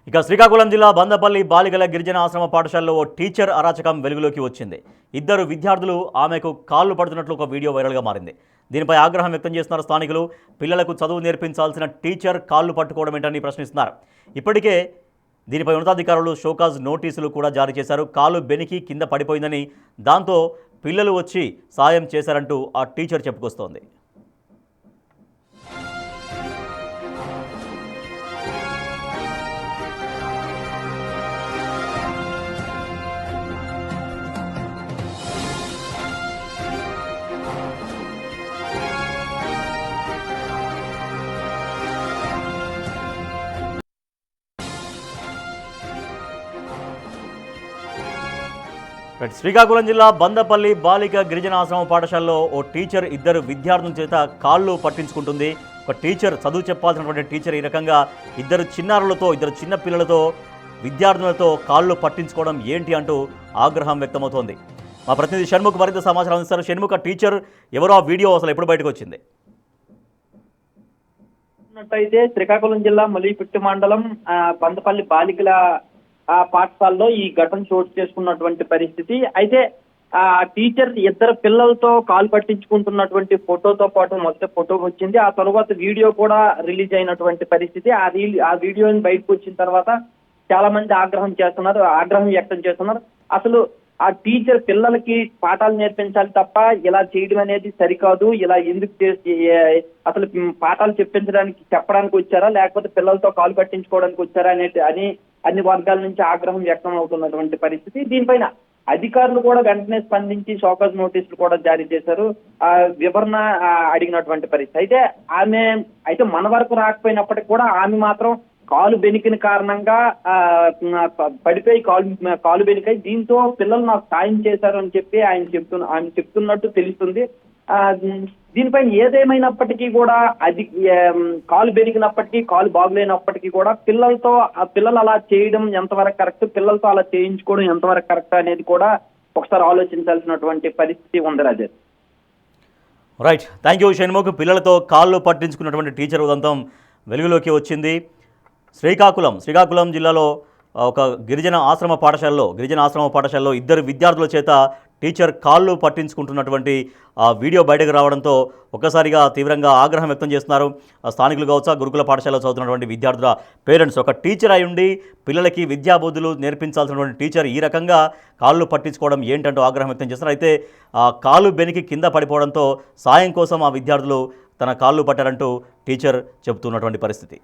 ఇక శ్రీకాకుళం జిల్లా బందపల్లి బాలికల గిరిజన ఆశ్రమ పాఠశాలలో ఓ టీచర్ అరాచకం వెలుగులోకి వచ్చింది. ఇద్దరు విద్యార్థులు ఆమెకు కాళ్ళు పడుతున్నట్లు ఒక వీడియో వైరల్గా మారింది. దీనిపై ఆగ్రహం వ్యక్తం చేస్తున్నారు స్థానికులు. పిల్లలకు చదువు నేర్పించాల్సిన టీచర్ కాళ్ళు పట్టుకోవడం ఏంటని ప్రశ్నిస్తున్నారు. ఇప్పటికే దీనిపై ఉన్నతాధికారులు షోకాజ్ నోటీసులు కూడా జారీ చేశారు. కాలు బెనికి కింద పడిపోయిందని, దాంతో పిల్లలు వచ్చి సాయం చేశారంటూ ఆ టీచర్ చెప్పుకొస్తోంది. శ్రీకాకుళం జిల్లా బందపల్లి బాలిక గిరిజన ఆశ్రమ పాఠశాలలో ఓ టీచర్ ఇద్దరు విద్యార్థుల చేత కాళ్ళు పట్టించుకుంటుంది. ఒక టీచర్, చదువు చెప్పాల్సినటువంటి టీచర్ ఈ రకంగా ఇద్దరు చిన్న పిల్లలతో విద్యార్థులతో కాళ్ళు పట్టించుకోవడం ఏంటి అంటూ ఆగ్రహం వ్యక్తమవుతోంది. మా ప్రతినిధి షణ్ముఖ్ మరింత సమాచారం అందిస్తారు. షణ్ముఖ్, టీచర్ ఎవరో ఆ వీడియో అసలు ఎప్పుడు బయటకు వచ్చింది? అయితే శ్రీకాకుళం జిల్లా మలిపిట్టు మండలం బందపల్లి బాలికల పాఠశాలలో ఈ ఘటన చోటు చేసుకున్నటువంటి పరిస్థితి. అయితే టీచర్ ఇద్దరు పిల్లలతో కాలు పట్టించుకుంటున్నటువంటి ఫోటోతో పాటు మొదటి ఫోటో వచ్చింది. ఆ తర్వాత వీడియో కూడా రిలీజ్ అయినటువంటి పరిస్థితి. ఆ వీడియోని బయటకు వచ్చిన తర్వాత చాలా మంది ఆగ్రహం వ్యక్తం చేస్తున్నారు. అసలు ఆ టీచర్ పిల్లలకి పాఠాలు నేర్పించాలి తప్ప ఇలా చేయడం అనేది సరికాదు. ఇలా ఎందుకు అసలు పాఠాలు చెప్పడానికి వచ్చారా, లేకపోతే పిల్లలతో కాలు పట్టించుకోవడానికి వచ్చారా అని అన్ని వర్గాల నుంచి ఆగ్రహం వ్యక్తం అవుతున్నటువంటి పరిస్థితి. దీనిపైన అధికారులు కూడా వెంటనే స్పందించి షోకాజ్ నోటీసులు కూడా జారీ చేశారు. వివరణ అడిగినటువంటి పరిస్థితి. అయితే మన వరకు రాకపోయినప్పటికీ కూడా ఆమె మాత్రం కాలు బెనికిన కారణంగా పడిపోయి కాలు బెనికాయి. దీంతో పిల్లలు నాకు సాయం చేశారు అని చెప్పి ఆమె చెప్తున్నట్టు తెలుస్తుంది. దీనిపైన ఏదేమైనప్పటికీ కూడా అది కాలు బెనికినప్పటికీ, కాలు బాగులేనప్పటికీ కూడా పిల్లలు అలా చేయడం ఎంతవరకు కరెక్ట్, పిల్లలతో అలా చేయించుకోవడం ఎంతవరకు కరెక్ట్ అనేది కూడా ఒకసారి ఆలోచించాల్సినటువంటి పరిస్థితి ఉంది. Rajesh, right, thank you Shanmukh. పిల్లలతో కాళ్ళు పట్టించుకున్నటువంటి టీచర్ ఉదంతం వెలుగులోకి వచ్చింది. శ్రీకాకుళం జిల్లాలో ఒక గిరిజన ఆశ్రమ పాఠశాలలో ఇద్దరు విద్యార్థుల చేత టీచర్ కాళ్ళు పట్టించుకుంటున్నటువంటి వీడియో బయటకు రావడంతో ఒక్కసారిగా తీవ్రంగా ఆగ్రహం వ్యక్తం చేస్తున్నారు స్థానికులు కావచ్చు, గురుకుల పాఠశాలలో చదువుతున్నటువంటి విద్యార్థుల పేరెంట్స్. ఒక టీచర్ అయి ఉండి పిల్లలకి విద్యాబుద్ధులు నేర్పించాల్సినటువంటి టీచర్ ఈ రకంగా కాళ్ళు పట్టించుకోవడం ఏంటంటూ ఆగ్రహం వ్యక్తం చేస్తున్నారు. అయితే కాలు బెనికి కింద పడిపోవడంతో సాయం కోసం ఆ విద్యార్థులు తన కాళ్ళు పట్టారంటూ టీచర్ చెబుతున్నటువంటి పరిస్థితి.